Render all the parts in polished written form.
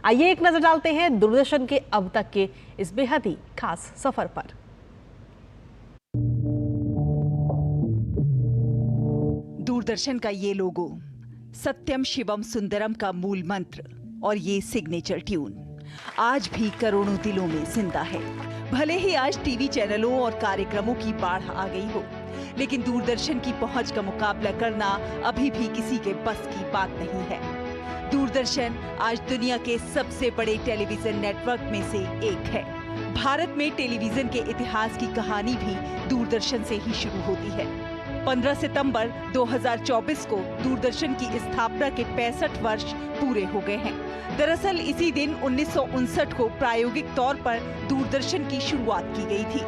आइए एक नजर डालते हैं दूरदर्शन के अब तक के इस बेहद ही खास सफर पर। दूरदर्शन का ये लोगो, सत्यम शिवम सुंदरम का मूल मंत्र और ये सिग्नेचर ट्यून आज भी करोड़ों दिलों में जिंदा है। भले ही आज टीवी चैनलों और कार्यक्रमों की बाढ़ आ गई हो, लेकिन दूरदर्शन की पहुंच का मुकाबला करना अभी भी किसी के बस की बात नहीं है। दूरदर्शन आज दुनिया के सबसे बड़े टेलीविजन नेटवर्क में से एक है। भारत में टेलीविजन के इतिहास की कहानी भी दूरदर्शन से ही शुरू होती है। 15 सितंबर 2024 को दूरदर्शन की स्थापना के 65 वर्ष पूरे हो गए हैं। दरअसल इसी दिन 1959 को प्रायोगिक तौर पर दूरदर्शन की शुरुआत की गई थी।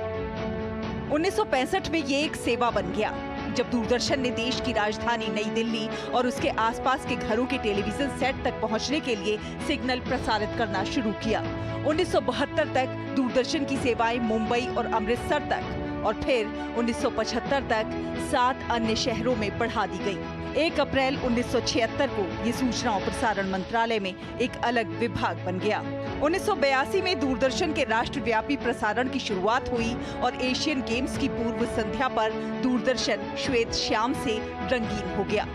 1965 में ये एक सेवा बन गया, जब दूरदर्शन ने देश की राजधानी नई दिल्ली और उसके आसपास के घरों के टेलीविजन सेट तक पहुंचने के लिए सिग्नल प्रसारित करना शुरू किया। 1972 तक दूरदर्शन की सेवाएं मुंबई और अमृतसर तक और फिर 1975 तक 7 अन्य शहरों में बढ़ा दी गई। 1 अप्रैल 1976 को ये सूचना और प्रसारण मंत्रालय में एक अलग विभाग बन गया। 1982 में दूरदर्शन के राष्ट्रव्यापी प्रसारण की शुरुआत हुई और एशियन गेम्स की पूर्व संध्या पर दूरदर्शन श्वेत श्याम से रंगीन हो गया।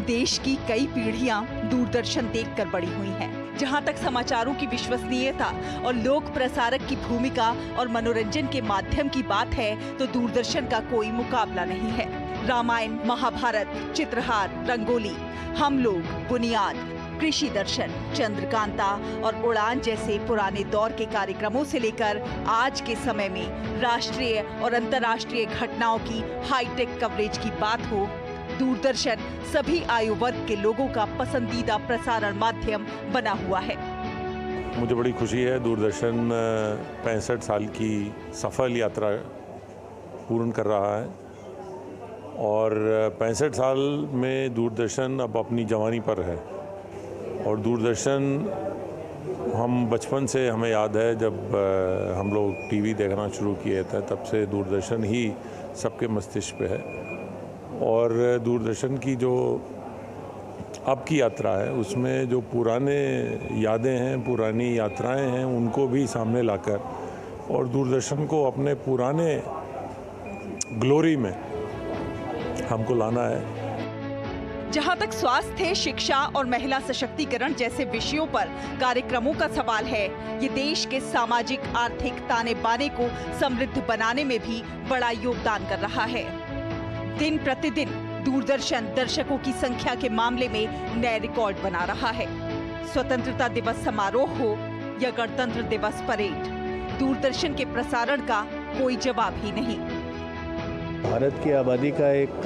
देश की कई पीढ़ियां दूरदर्शन देखकर बड़ी हुई हैं। जहां तक समाचारों की विश्वसनीयता और लोक प्रसारक की भूमिका और मनोरंजन के माध्यम की बात है, तो दूरदर्शन का कोई मुकाबला नहीं है। रामायण, महाभारत, चित्रहार, रंगोली, हम लोग, बुनियाद, कृषि दर्शन, चंद्रकांता और उड़ान जैसे पुराने दौर के कार्यक्रमों से लेकर आज के समय में राष्ट्रीय और अंतर्राष्ट्रीय घटनाओं की हाईटेक कवरेज की बात हो, दूरदर्शन सभी आयु वर्ग के लोगों का पसंदीदा प्रसारण माध्यम बना हुआ है। मुझे बड़ी खुशी है, दूरदर्शन 65 साल की सफल यात्रा पूर्ण कर रहा है और 65 साल में दूरदर्शन अब अपनी जवानी पर है। और दूरदर्शन हम बचपन से हमें याद है, जब हम लोग टीवी देखना शुरू किए थे तब से दूरदर्शन ही सबके मस्तिष्क पे है। और दूरदर्शन की जो अब की यात्रा है उसमें जो पुराने यादें हैं, पुरानी यात्राएं हैं, उनको भी सामने लाकर और दूरदर्शन को अपने पुराने ग्लोरी में हमको लाना है। जहां तक स्वास्थ्य, शिक्षा और महिला सशक्तिकरण जैसे विषयों पर कार्यक्रमों का सवाल है, ये देश के सामाजिक आर्थिक ताने बाने को समृद्ध बनाने में भी बड़ा योगदान कर रहा है। दिन प्रतिदिन दूरदर्शन दर्शकों की संख्या के मामले में नए रिकॉर्ड बना रहा है। स्वतंत्रता दिवस समारोह हो या गणतंत्र दिवस परेड, दूरदर्शन के प्रसारण का कोई जवाब ही नहीं। भारत की आबादी का एक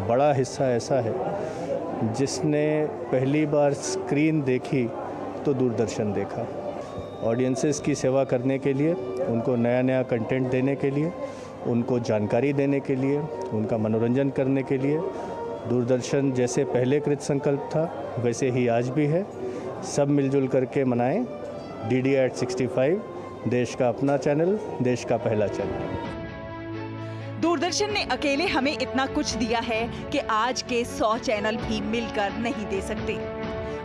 बड़ा हिस्सा ऐसा है जिसने पहली बार स्क्रीन देखी तो दूरदर्शन देखा। ऑडियंसेस की सेवा करने के लिए, उनको नया नया कंटेंट देने के लिए, उनको जानकारी देने के लिए, उनका मनोरंजन करने के लिए दूरदर्शन जैसे पहले कृत संकल्प था वैसे ही आज भी है। सब मिलजुल करके मनाएं DD@65, देश का अपना चैनल, देश का पहला चैनल। दूरदर्शन ने अकेले हमें इतना कुछ दिया है कि आज के 100 चैनल भी मिलकर नहीं दे सकते।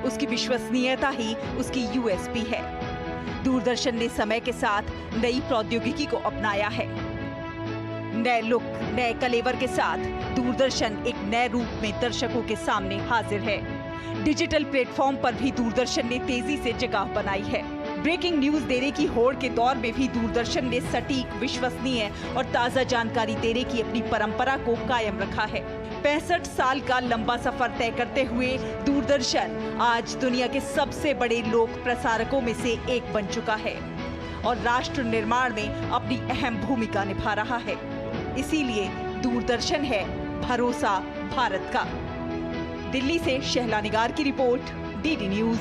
उसकी विश्वसनीयता ही उसकी USP है। दूरदर्शन ने समय के साथ नई प्रौद्योगिकी को अपनाया है। नए लुक, नए कलेवर के साथ दूरदर्शन एक नए रूप में दर्शकों के सामने हाजिर है। डिजिटल प्लेटफॉर्म पर भी दूरदर्शन ने तेजी से जगह बनाई है। ब्रेकिंग न्यूज देने की होड़ के दौर में भी दूरदर्शन ने सटीक, विश्वसनीय और ताजा जानकारी देने की अपनी परंपरा को कायम रखा है। 65 साल का लंबा सफर तय करते हुए दूरदर्शन आज दुनिया के सबसे बड़े लोक प्रसारकों में से एक बन चुका है और राष्ट्र निर्माण में अपनी अहम भूमिका निभा रहा है। इसीलिए दूरदर्शन है भरोसा भारत का। दिल्ली से शहला निगार की रिपोर्ट, DD न्यूज।